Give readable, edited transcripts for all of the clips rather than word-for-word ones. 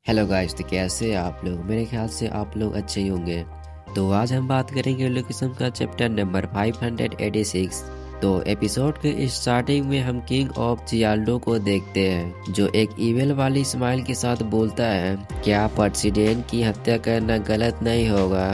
Hello guys, तो कैसे हैं आप लोग। मेरे ख्याल से आप लोग अच्छे ही होंगे। तो आज हम बात करेंगे लोकेशन का चैप्टर नंबर 586। तो एपिसोड के स्टार्टिंग में हम किंग ऑफ जियाल्डो को देखते हैं, जो एक ईमेल वाली स्माइल के साथ बोलता है, क्या प्रेसिडेंट की हत्या करना गलत नहीं होगा,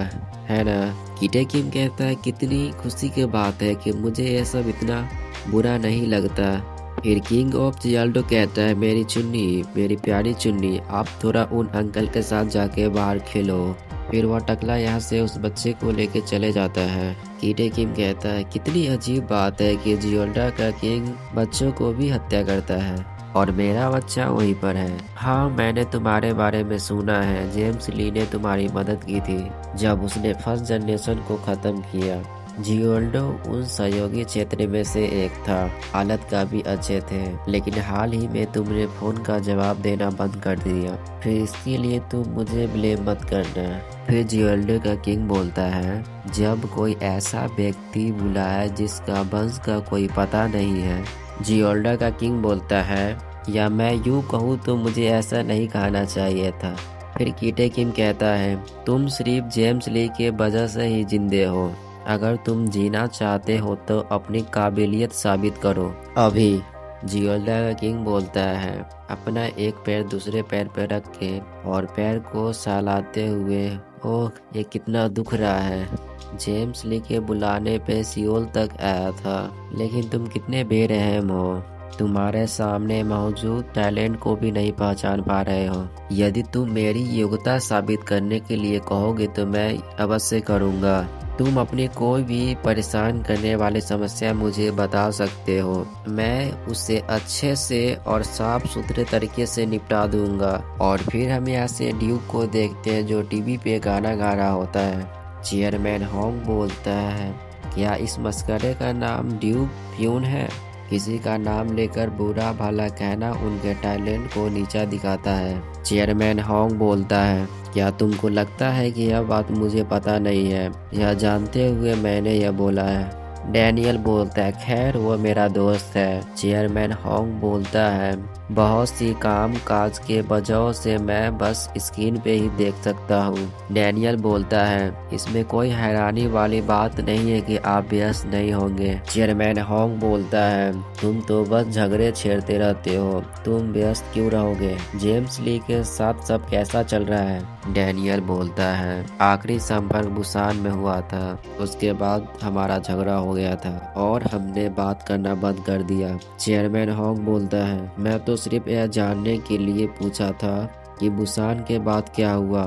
है ना। कीटे किम कहता है, कितनी खुशी की बात है कि मुझे ये सब इतना बुरा नहीं लगता। फिर किंग ऑफ जियाल्डो कहता है, मेरी चुन्नी, मेरी प्यारी चुन्नी, आप थोड़ा उन अंकल के साथ जाके बाहर खेलो। फिर वह टकला यहाँ से उस बच्चे को लेके चले जाता है। कीटे किम कहता है, कितनी अजीब बात है कि जियोल्डा का किंग बच्चों को भी हत्या करता है और मेरा बच्चा वहीं पर है। हाँ, मैंने तुम्हारे बारे में सुना है। जेम्स ली ने तुम्हारी मदद की थी जब उसने फर्स्ट जनरेशन को खत्म किया। जियोल्डो उन सहयोगी क्षेत्र में से एक था। हालत काफी अच्छे थे, लेकिन हाल ही में तुमने फोन का जवाब देना बंद कर दिया। फिर इसके लिए तुम मुझे ब्लेम मत करना। फिर जियोल्डो का किंग बोलता है, जब कोई ऐसा व्यक्ति बुलाया जिसका वंश का कोई पता नहीं है। जियोल्डो का किंग बोलता है, या मैं यूँ कहूँ तो मुझे ऐसा नहीं कहना चाहिए था। फिर कीटे किम कहता है, तुम सिर्फ जेम्स ली के वजह से ही जिंदे हो। अगर तुम जीना चाहते हो तो अपनी काबिलियत साबित करो अभी। जियोल्डा का किंग बोलता है, अपना एक पैर दूसरे पैर पर रख के और पैर को सहलाते हुए, ओह ये कितना दुख रहा है। जेम्स ली के बुलाने पे सियोल तक आया था, लेकिन तुम कितने बेरहम हो। तुम्हारे सामने मौजूद टैलेंट को भी नहीं पहचान पा रहे हो। यदि तुम मेरी योग्यता साबित करने के लिए कहोगे तो मैं अवश्य करूँगा। तुम अपनी कोई भी परेशान करने वाली समस्या मुझे बता सकते हो, मैं उसे अच्छे से और साफ सुथरे तरीके से निपटा दूंगा। और फिर हम यहाँ से ड्यूक को देखते हैं, जो टीवी पे गाना गा रहा होता है। चेयरमैन होंग बोलता है, क्या इस मस्करे का नाम ड्यूक फ्यून है। किसी का नाम लेकर बुरा भला कहना उनके टैलेंट को नीचा दिखाता है। चेयरमैन होंग बोलता है, क्या तुमको लगता है कि यह बात मुझे पता नहीं है। यह जानते हुए मैंने यह बोला है। डैनियल बोलता है, खैर वो मेरा दोस्त है। चेयरमैन होंग बोलता है, बहुत सी काम काज के वजह से मैं बस स्क्रीन पे ही देख सकता हूँ। डैनियल बोलता है, इसमें कोई हैरानी वाली बात नहीं है कि आप व्यस्त नहीं होंगे। चेयरमैन होंग बोलता है, तुम तो बस झगड़े छेड़ते रहते हो, तुम व्यस्त क्यों रहोगे। जेम्स ली के साथ सब कैसा चल रहा है। डैनियल बोलता है, आखिरी संपर्क बुसान में हुआ था, उसके बाद हमारा झगड़ा हो गया था और हमने बात करना बंद कर दिया। चेयरमैन होंग बोलता है, मैं तो सिर्फ यह जानने के लिए पूछा था कि बुसान के बाद क्या हुआ।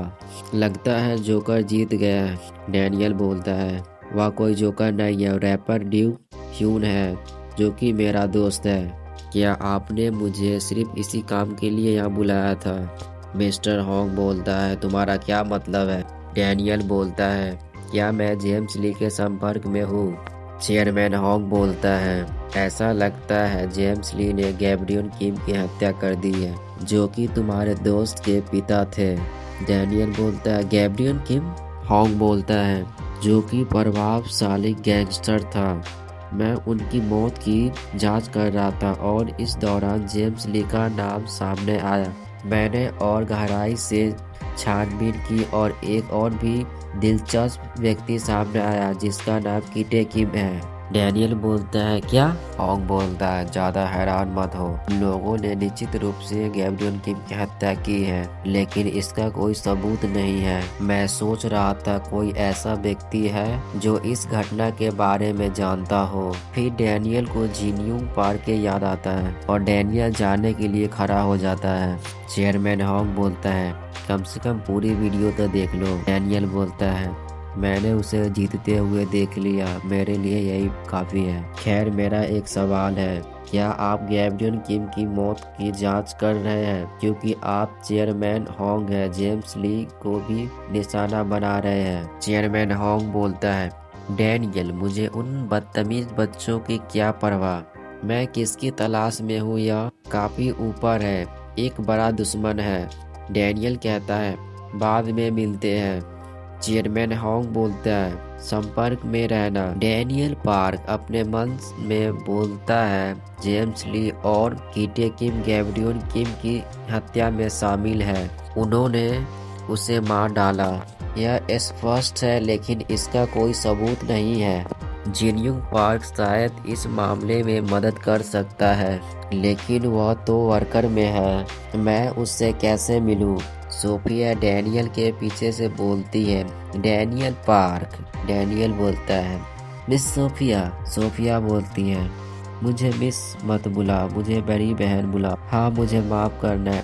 लगता है जोकर जीत गया है। डैनियल बोलता है, वह कोई जोकर नहीं है, रैपर ड्यूक ह्यून है, जो कि मेरा दोस्त है। क्या आपने मुझे सिर्फ इसी काम के लिए यहाँ बुलाया था। मिस्टर होंग बोलता है, तुम्हारा क्या मतलब है। डैनियल बोलता है, क्या मैं जेम्स ली के संपर्क में हूँ। चेयरमैन होंग बोलता है, ऐसा लगता है जेम्स ली ने गैब्रियल किम की हत्या कर दी है, जो कि तुम्हारे दोस्त के पिता थे। डैनियल बोलता है, गैब्रियल किम। होंग बोलता है, जो कि प्रभावशाली गैंगस्टर था। मैं उनकी मौत की जांच कर रहा था और इस दौरान जेम्स ली का नाम सामने आया। मैंने और गहराई से छानबीन की और एक और भी दिलचस्प व्यक्ति सामने आया, जिसका नाम कीटे किम है। डैनियल बोलता है, क्या। होंग बोलता है, ज्यादा हैरान मत हो, लोगों ने निश्चित रूप से गैब्रियल किम की हत्या की है, लेकिन इसका कोई सबूत नहीं है। मैं सोच रहा था कोई ऐसा व्यक्ति है जो इस घटना के बारे में जानता हो। फिर डैनियल को जीनियम पार्क के याद आता है और डैनियल जाने के लिए खड़ा हो जाता है। चेयरमैन होंग बोलता है, कम से कम पूरी वीडियो तो देख लो। डैनियल बोलता है, मैंने उसे जीतते हुए देख लिया, मेरे लिए यही काफी है। खैर, मेरा एक सवाल है, क्या आप गैब्रियल किम की मौत की जांच कर रहे हैं, क्योंकि आप चेयरमैन होंग है जेम्स ली को भी निशाना बना रहे हैं। चेयरमैन होंग बोलता है, डैनियल, मुझे उन बदतमीज बच्चों की क्या परवाह। मैं किसकी तलाश में हूँ यह काफी ऊपर है, एक बड़ा दुश्मन है। डैनियल कहता है, बाद में मिलते हैं। चेयरमैन हॉन्ग बोलता है संपर्क में रहना। डैनियल पार्क अपने मन में बोलता है जेम्स ली और कीटे किम गैब्रियल किम की हत्या में शामिल है, उन्होंने उसे मार डाला। यह स्पष्ट है लेकिन इसका कोई सबूत नहीं है। जिनयुंग पार्क शायद इस मामले में मदद कर सकता है लेकिन वह तो वर्कर में है, मैं उससे कैसे मिलूं? सोफिया डैनियल के पीछे से बोलती है डैनियल पार्क। डैनियल बोलता है मिस सोफिया। सोफिया बोलती है मुझे मिस मत बुला, मुझे बड़ी बहन बुला। हाँ मुझे माफ करना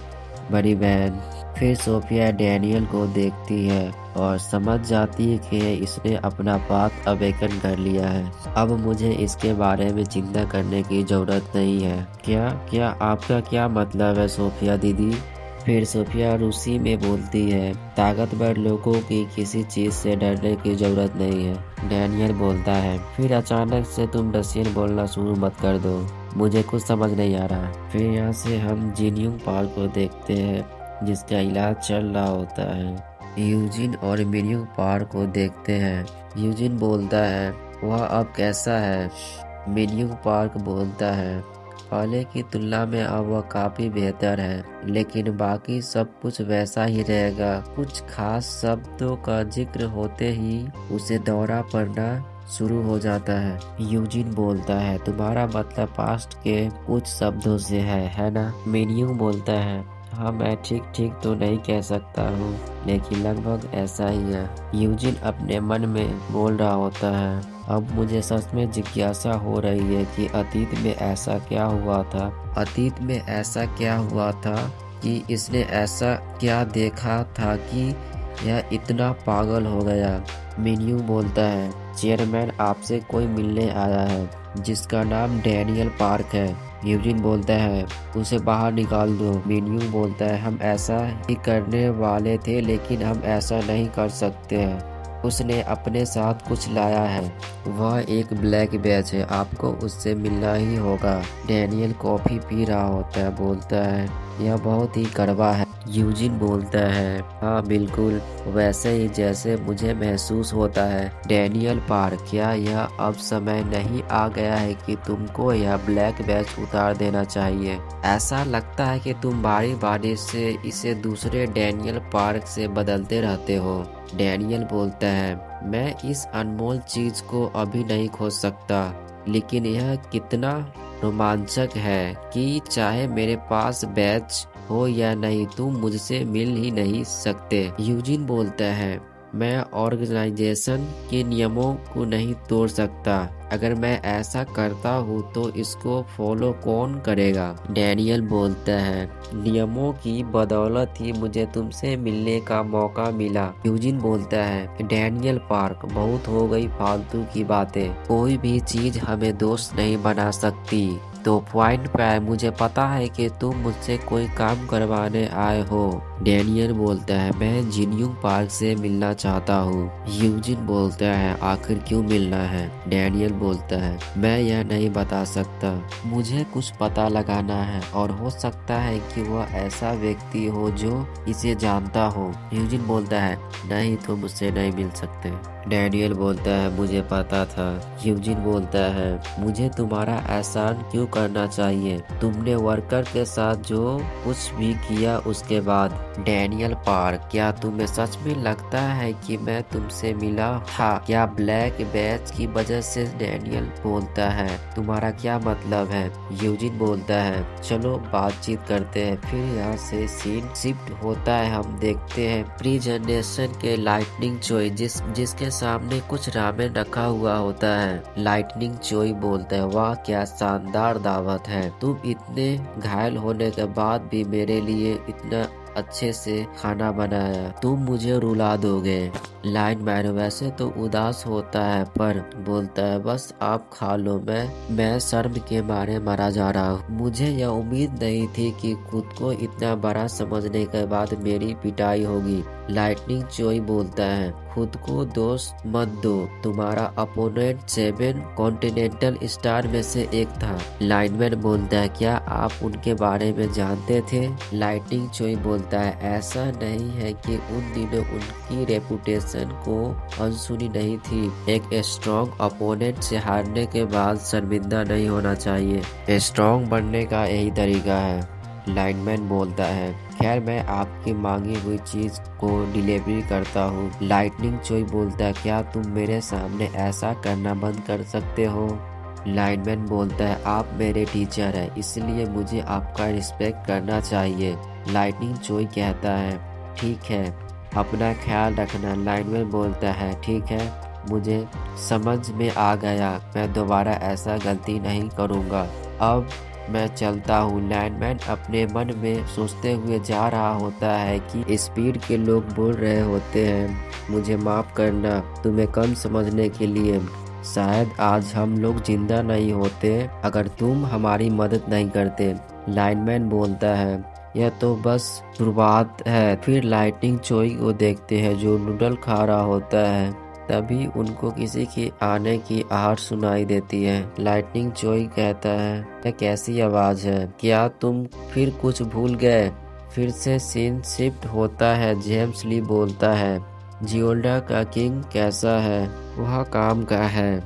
बड़ी बहन। फिर सोफिया डैनियल को देखती है और समझ जाती है कि इसने अपना पाथ अवेकन कर लिया है। अब मुझे इसके बारे में चिंता करने की जरूरत नहीं है। क्या आपका क्या मतलब है सोफिया दीदी? फिर सोफिया रूसी में बोलती है ताकतवर लोगों की किसी चीज से डरने की जरूरत नहीं है। डैनियल बोलता है फिर अचानक से तुम रशियन बोलना शुरू मत कर दो, मुझे कुछ समझ नहीं आ रहा। फिर यहाँ से हम जिनयुंग पार्क को देखते हैं जिसका इलाज चल रहा होता है। यूजिन और मिनयुंग पार्क को देखते हैं। यूजिन बोलता है वह अब कैसा है? मिनयुंग पार्क बोलता है पहले की तुलना में अब वह काफी बेहतर है लेकिन बाकी सब कुछ वैसा ही रहेगा। कुछ खास शब्दों का जिक्र होते ही उसे दौरा पड़ना शुरू हो जाता है। यूजिन बोलता है तुम्हारा मतलब पास्ट के कुछ शब्दों से है ना? मिनयुंग बोलता है हाँ मैं ठीक तो नहीं कह सकता हूँ लेकिन लगभग ऐसा ही है। यूजिन अपने मन में बोल रहा होता है अब मुझे सच में जिज्ञासा हो रही है कि अतीत में ऐसा क्या हुआ था। अतीत में ऐसा क्या हुआ था कि इसने ऐसा क्या देखा था कि यह इतना पागल हो गया। मिनयुंग बोलता है चेयरमैन आपसे कोई मिलने आया है जिसका नाम डैनियल पार्क है। यूजिन बोलता है उसे बाहर निकाल दो। मिनयुंग बोलता है हम ऐसा ही करने वाले थे लेकिन हम ऐसा नहीं कर सकते हैं, उसने अपने साथ कुछ लाया है। वह एक ब्लैक बैच है, आपको उससे मिलना ही होगा। डैनियल कॉफी पी रहा होता है, बोलता है यह बहुत ही कड़वा है। यूजिन बोलता है हाँ बिल्कुल वैसे ही जैसे मुझे महसूस होता है। डैनियल पार्क क्या यह अब समय नहीं आ गया है कि तुमको यह ब्लैक बैच उतार देना चाहिए? ऐसा लगता है कि तुम बारी बारी से इसे दूसरे डैनियल पार्क से बदलते रहते हो। डैनियल बोलता है मैं इस अनमोल चीज को अभी नहीं खोज सकता लेकिन यह कितना रोमांचक है कि चाहे मेरे पास बैच हो या नहीं तुम मुझसे मिल ही नहीं सकते। यूजिन बोलता है मैं ऑर्गेनाइजेशन के नियमों को नहीं तोड़ सकता, अगर मैं ऐसा करता हूँ तो इसको फॉलो कौन करेगा? डैनियल बोलता है नियमों की बदौलत ही मुझे तुमसे मिलने का मौका मिला। यूजिन बोलता है डैनियल पार्क बहुत हो गई फालतू की बातें, कोई भी चीज हमें दोस्त नहीं बना सकती। तो पॉइंट पे आए, मुझे पता है कि तुम मुझसे कोई काम करवाने आए हो। डैनियल बोलता है मैं जिनयुंग पार्क से मिलना चाहता हूँ। यूजिन बोलता है आखिर क्यों मिलना है? डैनियल बोलता है मैं यह नहीं बता सकता, मुझे कुछ पता लगाना है और हो सकता है कि वह ऐसा व्यक्ति हो जो इसे जानता हो। यूजिन बोलता है नहीं तुम मुझसे नहीं मिल सकते। डैनियल बोलता है मुझे पता था। यूजिन बोलता है मुझे तुम्हारा एहसान क्यों करना चाहिए, तुमने वर्कर के साथ जो कुछ भी किया उसके बाद। डैनियल पार्क क्या तुम्हें सच में लगता है कि मैं तुमसे मिला था क्या ब्लैक बैच की वजह से? डैनियल बोलता है तुम्हारा क्या मतलब है? यूजिन बोलता है चलो बातचीत करते हैं। फिर यहाँ से सीन शिफ्ट होता है, हम देखते हैं प्री जनरेशन के लाइटनिंग चोई जिसके सामने कुछ रामेन रखा हुआ होता है। लाइटनिंग चोई बोलता है वाह क्या शानदार दावत है, तुम इतने घायल होने के बाद भी मेरे लिए इतना अच्छे से खाना बनाया, तुम मुझे रुला दोगे। लाइन मैन वैसे तो उदास होता है पर बोलता है बस आप खा लो, मैं शर्म के मारे मरा जा रहा हूँ। मुझे यह उम्मीद नहीं थी कि खुद को इतना बड़ा समझने के बाद मेरी पिटाई होगी। लाइटनिंग चोई बोलता है खुद को दोस्त मत दो, तुम्हारा अपोनेंट 7 कॉन्टिनेंटल स्टार में से एक था। लाइनमैन बोलता है क्या आप उनके बारे में जानते थे? लाइटनिंग चोई बोलता है ऐसा नहीं है कि उन दिनों उनकी रेपुटेशन रिएक्शन को अनसुनी नहीं थी। एक स्ट्रॉन्ग अपोनेंट से हारने के बाद शर्मिंदा नहीं होना चाहिए। स्ट्रॉन्ग बनने का यही तरीका है, लाइनमैन बोलता है। खैर, मैं आपकी मांगी हुई चीज को डिलीवरी करता हूँ। लाइटनिंग चोई बोलता है, क्या तुम मेरे सामने ऐसा करना बंद कर सकते हो? लाइनमैन बोलता है, आप मेरे टीचर हैं, इसलिए मुझे आपका रिस्पेक्ट करना चाहिए। लाइटनिंग चोई कहता है, ठीक है, अपना ख्याल रखना। लाइनमैन बोलता है, ठीक है, मुझे समझ में आ गया, मैं दोबारा ऐसा गलती नहीं करूँगा। अब मैं चलता हूँ। लाइनमैन अपने मन में सोचते हुए जा रहा होता है कि स्पीड के लोग बोल रहे होते हैं, मुझे माफ करना तुम्हें कम समझने के लिए। शायद आज हम लोग जिंदा नहीं होते अगर तुम हमारी मदद नहीं करते। लाइनमैन बोलता है, यह तो बस शुरुआत है। फिर लाइटनिंग चोई को देखते हैं जो नूडल खा रहा होता है। तभी उनको किसी की आने की आहट सुनाई देती है। लाइटनिंग चोई कहता है, यह कैसी आवाज है? क्या तुम फिर कुछ भूल गए? फिर से सीन शिफ्ट होता है। जेम्स ली बोलता है, जियोल्डा का किंग कैसा है? वह काम का है।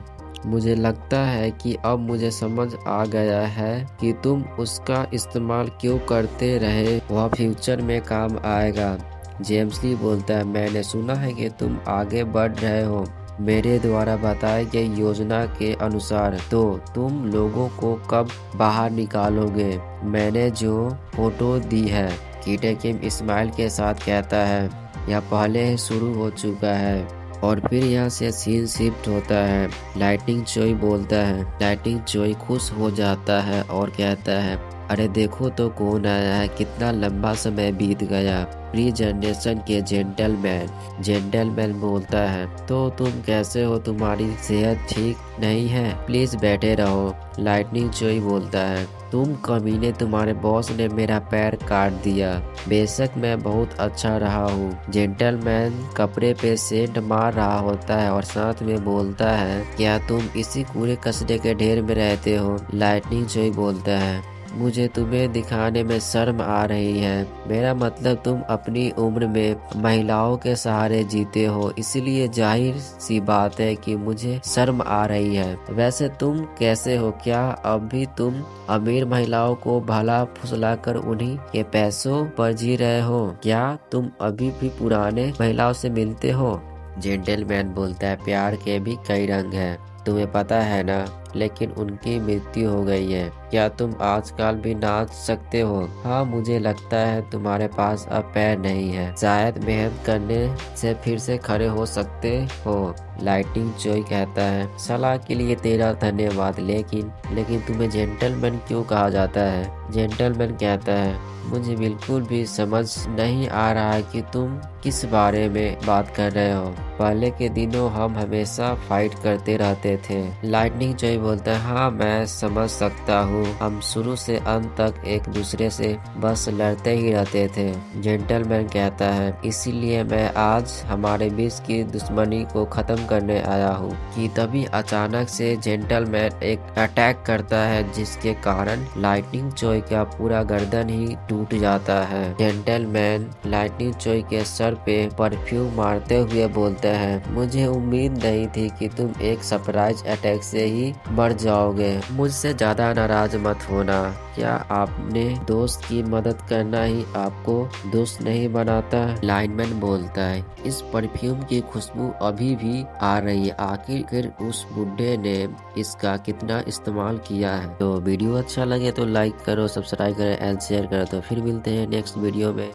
मुझे लगता है कि अब मुझे समझ आ गया है कि तुम उसका इस्तेमाल क्यों करते रहे, वह फ्यूचर में काम आएगा। जेम्स ली बोलता है, मैंने सुना है कि तुम आगे बढ़ रहे हो मेरे द्वारा बताई गई योजना के अनुसार, तो तुम लोगों को कब बाहर निकालोगे? मैंने जो फोटो दी है, कीटे किम इस्माइल के साथ कहता है, यह पहले ही शुरू हो चुका है। और फिर यहाँ से सीन शिफ्ट होता है। लाइटनिंग चोई बोलता है। लाइटनिंग चोई खुश हो जाता है और कहता है, अरे देखो तो कौन आया है, कितना लंबा समय बीत गया। प्री जनरेशन के जेंटलमैन। जेंटलमैन बोलता है, तो तुम कैसे हो? तुम्हारी सेहत ठीक नहीं है? प्लीज बैठे रहो। लाइटनिंग चोई बोलता है, तुम कमीने, तुम्हारे बॉस ने मेरा पैर काट दिया। बेशक मैं बहुत अच्छा रहा हूँ। जेंटलमैन कपड़े पे सेंट मार रहा होता है और साथ में बोलता है, क्या तुम इसी कूड़े कचरे के ढेर में रहते हो? लाइटनिंग चोई बोलता है, मुझे तुम्हें दिखाने में शर्म आ रही है। मेरा मतलब तुम अपनी उम्र में महिलाओं के सहारे जीते हो, इसलिए जाहिर सी बात है कि मुझे शर्म आ रही है। वैसे तुम कैसे हो? क्या अब भी तुम अमीर महिलाओं को भला फुसलाकर उन्हीं के पैसों पर जी रहे हो? क्या तुम अभी भी पुराने महिलाओं से मिलते हो? जेंटलमैन बोलता है, प्यार के भी कई रंग हैं, तुम्हें पता है ना, लेकिन उनकी मृत्यु हो गई है। क्या तुम आजकल भी नाच सकते हो? हाँ, मुझे लगता है तुम्हारे पास अब पैर नहीं है। शायद मेहनत करने से फिर से खड़े हो सकते हो। लाइटनिंग चोई कहता है, सलाह के लिए तेरा धन्यवाद, लेकिन तुम्हें जेंटलमैन क्यों कहा जाता है? जेंटलमैन कहता है, मुझे बिल्कुल भी समझ नहीं आ रहा है कि तुम किस बारे में बात कर रहे हो। पहले के दिनों हम हमेशा फाइट करते रहते थे। लाइटनिंग चोई बोलता है, हाँ मैं समझ सकता हूँ, हम शुरू से अंत तक एक दूसरे से बस लड़ते ही रहते थे। जेंटलमैन कहता है, इसीलिए मैं आज हमारे बीच की दुश्मनी को खत्म करने आया हूँ। कि तभी अचानक से जेंटलमैन एक अटैक करता है, जिसके कारण लाइटनिंग चोई का पूरा गर्दन ही टूट जाता है। जेंटलमैन लाइटनिंग चोई के सर पे परफ्यूम मारते हुए बोलते हैं, मुझे उम्मीद नहीं थी कि तुम एक सरप्राइज अटैक से ही मर जाओगे। मुझसे ज्यादा नाराज मत होना। क्या आपने दोस्त की मदद करना ही आपको दोस्त नहीं बनाता? लाइनमैन बोलता है, इस परफ्यूम की खुशबू अभी भी आ रही है, आखिर उस बुड्ढे ने इसका कितना इस्तेमाल किया है। तो वीडियो अच्छा लगे तो लाइक करो, सब्सक्राइब करो एंड शेयर करो। तो फिर मिलते हैं नेक्स्ट वीडियो में।